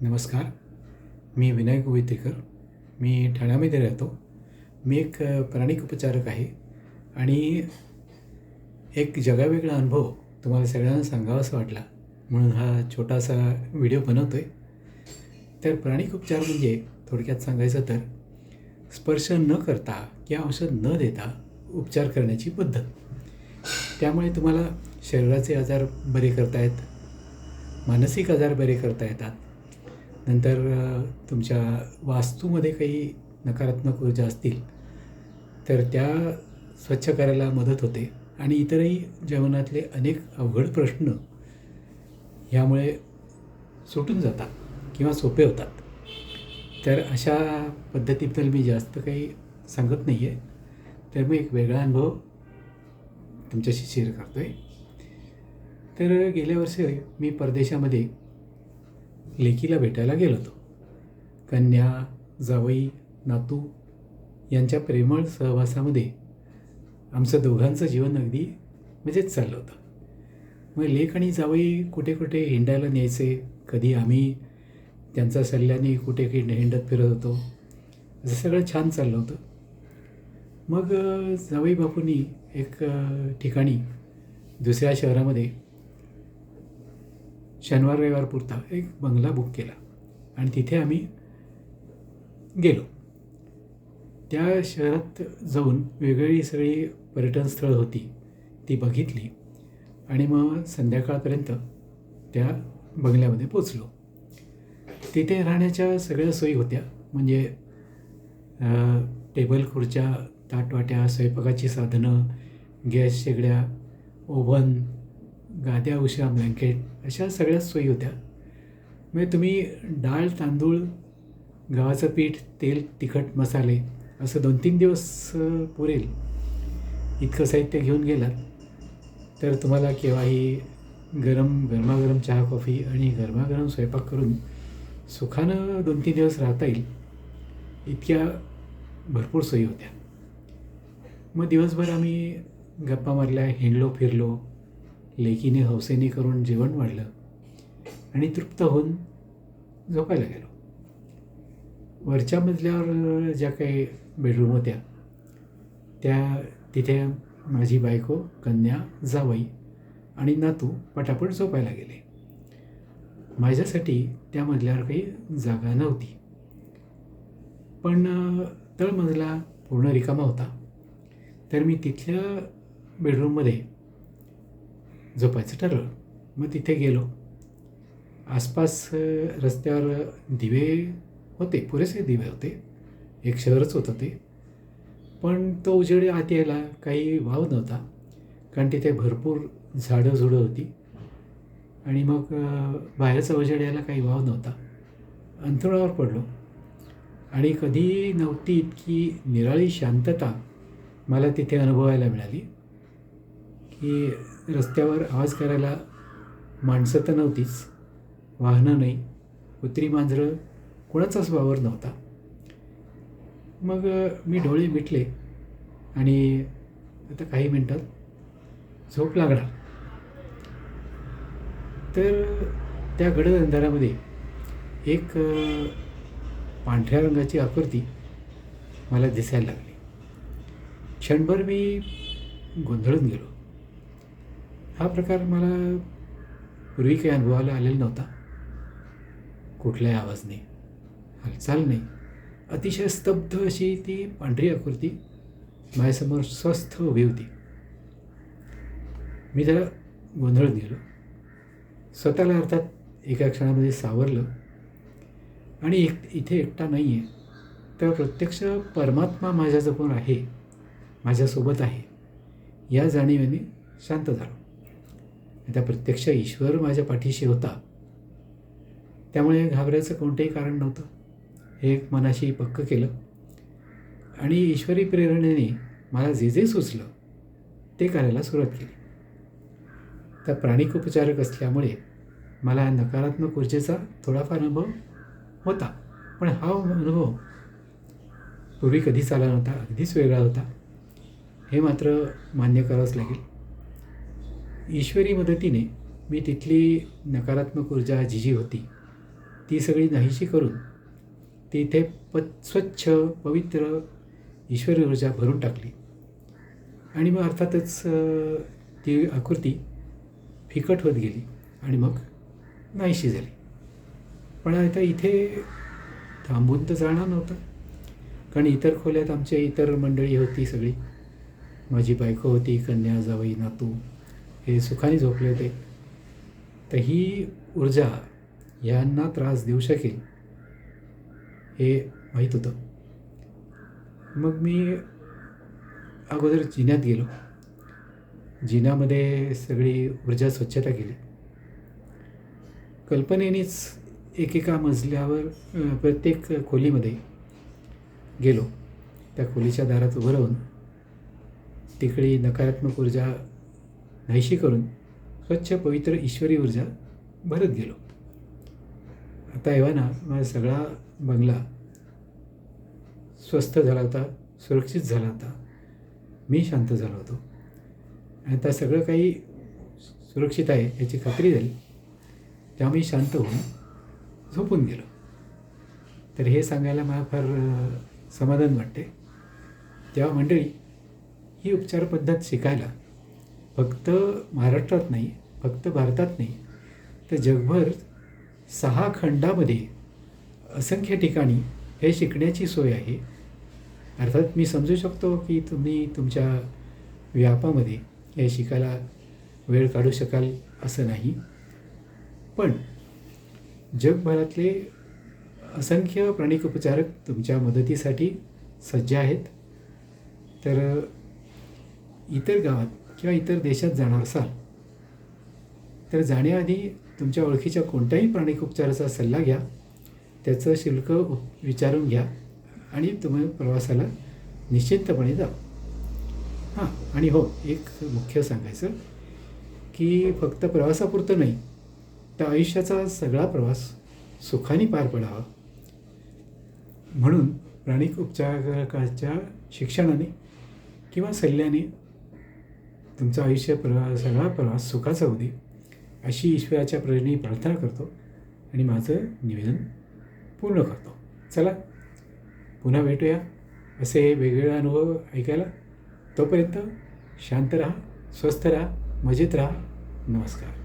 नमस्कार. मी विनायक गोवितेकर. मी ठाण्यामध्ये राहतो. मी एक प्राणिक उपचारक आहे आणि एक जगावेगळा अनुभव तुम्हाला सगळ्यांना सांगावासा वाटला म्हणून हा छोटासा व्हिडिओ बनवतो आहे. तर प्राणिक उपचार म्हणजे थोडक्यात सांगायचं तर स्पर्श न करता किंवा औषध न देता उपचार करण्याची पद्धत. त्यामुळे तुम्हाला शरीराचे आजार बरे करता येतात, मानसिक आजार बरे करता येतात. नंतर तुमच्या वास्तूमध्ये काही नकारात्मक ऊर्जा असतील तर त्या स्वच्छ करायला मदत होते आणि इतरही जीवनातले अनेक अवघड प्रश्न ह्यामुळे सुटून जातात किंवा सोपे होतात. तर अशा पद्धतीबद्दल मी जास्त काही सांगत नाही आहे. तर मी एक वेगळा अनुभव तुमच्याशी शेअर करतो आहे. तर गेल्या वर्षी मी परदेशामध्ये लेकीला भेटायला गेलो होतो. कन्या, जावई, नातू यांच्या प्रेमळ सहवासामध्ये आमचं दोघांचं जीवन अगदी मजेत चाललं होतं. मग लेक आणि जावई कुठे कुठे हिंडायला न्यायचे, कधी आम्ही त्यांच्या सल्ल्याने कुठे हिंडत फिरत होतो. असं सगळं छान चाललं होतं. मग जावई बापूंनी एक ठिकाणी दुसऱ्या शहरामध्ये शनिवार रविवारपुरता एक बंगला बुक केला आणि तिथे आम्ही गेलो. त्या शहरात जाऊन वेगवेगळी सगळी पर्यटन स्थळं होती ती बघितली आणि मग संध्याकाळपर्यंत त्या बंगल्यामध्ये पोचलो. तिथे राहण्याच्या सगळ्या सोयी होत्या. म्हणजे टेबल खुर्च्या, ताटवाट्या, स्वयंपाकाची साधनं, गॅस शेगड्या, ओव्हन, गाद्या, उशा, ब्लँकेट अशा सगळ्याच सोयी होत्या. म्हणजे तुम्ही डाळ, तांदूळ, गव्हाचं पीठ, तेल, तिखट, मसाले असं 2-3 दिवस पुरेल इतकं साहित्य घेऊन गेलात तर तुम्हाला केव्हाही गरमागरम चहा, कॉफी आणि गरमागरम स्वयंपाक करून सुखानं 2-3 दिवस राहता येईल इतक्या भरपूर सोयी होत्या. मग दिवसभर आम्ही गप्पा मारल्या, हिंडलो फिरलो. लेकीने हौसेने करून जेवण वाढलं आणि तृप्त होऊन झोपायला गेलो. वरच्या मजल्यावर ज्या काही बेडरूम होत्या त्या तिथे माझी बायको, कन्या, जावई आणि नातू पटापट झोपायला गेले. माझ्यासाठी त्या मजल्यावर काही जागा नव्हती. पण तळमजला पूर्ण रिकामा होता. तर मी तिथल्या बेडरूममध्ये झोपायचं ठरवलं. मग तिथे गेलो. आसपास रस्त्यावर दिवे होते, पुरेसे दिवे होते. एक शहरच होतं ते. पण तो उजेड आत यायला काही वाव नव्हता, कारण तिथे भरपूर झाडंझुडं होती आणि मग बाहेरचा उजेड यायला काही वाव नव्हता. अंथरुणावर पडलो आणि कधी नव्हती इतकी निराळी शांतता मला तिथे अनुभवायला मिळाली की रस्त्यावर आवाज करायला माणसं तर नव्हतीच, वाहनं नाही, कुत्री मांजरं कोणाचाच वावर नव्हता. मग मी डोळे मिटले आणि आता काही मिनटात झोप लागणार. तर त्या गडद अंधारामध्ये एक पांढऱ्या रंगाची आकृती मला दिसायला लागली. क्षणभर मी गोंधळून गेलो. हा प्रकार मला पूर्वी काही अनुभवाला आलेला नव्हता. कुठलाही आवाज नाही, हालचाल नाही, अतिशय स्तब्ध अशी ती पांढरी आकृती माझ्यासमोर स्वस्थ उभी होती. मी जरा गोंधळून गेलो. स्वतःला अर्थात एका क्षणामध्ये सावरलं आणि इथे एकटा नाही आहे, तर प्रत्यक्ष परमात्मा माझ्याजवळ आहे, माझ्यासोबत आहे या जाणीवेने शांत झालो. आता प्रत्यक्ष ईश्वर माझ्या पाठीशी होता, त्यामुळे घाबरायचं कोणतंही कारण नव्हतं. हे एक मनाशी पक्क केलं आणि ईश्वरी प्रेरणेने मला जे जे सुचलं ते करायला सुरुवात केली. तर प्राणिक उपचारक असल्यामुळे मला नकारात्मक ऊर्जेचा थोडाफार अनुभव होता, पण हा अनुभव पूर्वी कधीच आला नव्हता, अगदीच वेगळा होता. हे मात्र मान्य करावंच लागेल. ईश्वरी मदतीने मी तिथली नकारात्मक ऊर्जा जी होती ती सगळी नाहीशी करून ती इथे स्वच्छ पवित्र ईश्वरी ऊर्जा भरून टाकली. आणि मग अर्थातच ती आकृती फिकट होत गेली आणि मग नाहीशी झाली. पण आता इथे थांबून तर जाणार नव्हतं, कारण इतर खोल्यात आमच्या इतर मंडळी होती सगळी. माझी बायको होती, कन्या, जावई, नातू हे सुखाने झोपले होते. तर ही ऊर्जा यांना त्रास देऊ शकेल हे माहीत होतं. मग मी अगोदर जिन्यात गेलो. जिन्यामध्ये सगळी ऊर्जा स्वच्छता केली. कल्पनेनेच एकेका मजल्यावर प्रत्येक खोलीमध्ये गेलो. त्या खोलीच्या दारात उभं राहून तिकडे नकारात्मक ऊर्जा नाहीशी करून स्वच्छ पवित्र ईश्वरी ऊर्जा भरत गेलो. आता एव्हा माझा सगळा बंगला स्वस्थ झाला होता, सुरक्षित झाला होता. मी शांत झालो होतो. आणि आता सगळं काही सुरक्षित आहे याची खात्री झाली. तेव्हा मी शांत होऊन झोपून गेलो. तर हे सांगायला मला फार समाधान वाटते. तेव्हा मंडळी, ही उपचार पद्धत शिकायला फक्त महाराष्ट्रात नाही, फक्त भारतात नाही, तर जगभर 6 खंडामध्ये असंख्य ठिकाणी हे शिकण्याची सोय आहे. अर्थात मी समजू शकतो की तुम्ही तुमच्या व्यापामध्ये हे शिकायला वेळ काढू शकाल असं नाही. पण जगभरातले असंख्य प्राणिक उपचारक तुमच्या मदतीसाठी सज्ज आहेत. तर इतर गावात किंवा इतर देशात जाणार असाल तर जाण्याआधी तुमच्या ओळखीच्या कोणत्याही प्राणिक उपचाराचा सल्ला घ्या. त्याचं शुल्क विचारून घ्या आणि तुम्ही प्रवासाला निश्चितपणे जा. हां, आणि हो, एक मुख्य सांगायचं की फक्त प्रवासापुरतं नाही, तर आयुष्याचा सगळा प्रवास सुखाने पार पडावा म्हणून प्राणिक उपचारकाच्या शिक्षणाने किंवा सल्ल्याने तुमचं आयुष्य सगळा प्रवास सुखाचा होऊ दे अशी ईश्वराच्या प्रेरणेने प्रार्थना करतो आणि माझं निवेदन पूर्ण करतो. चला, पुन्हा भेटूया असे वेगवेगळे अनुभव ऐकायला. तोपर्यंत शांत राहा, स्वस्थ राहा, मजेत राहा. नमस्कार.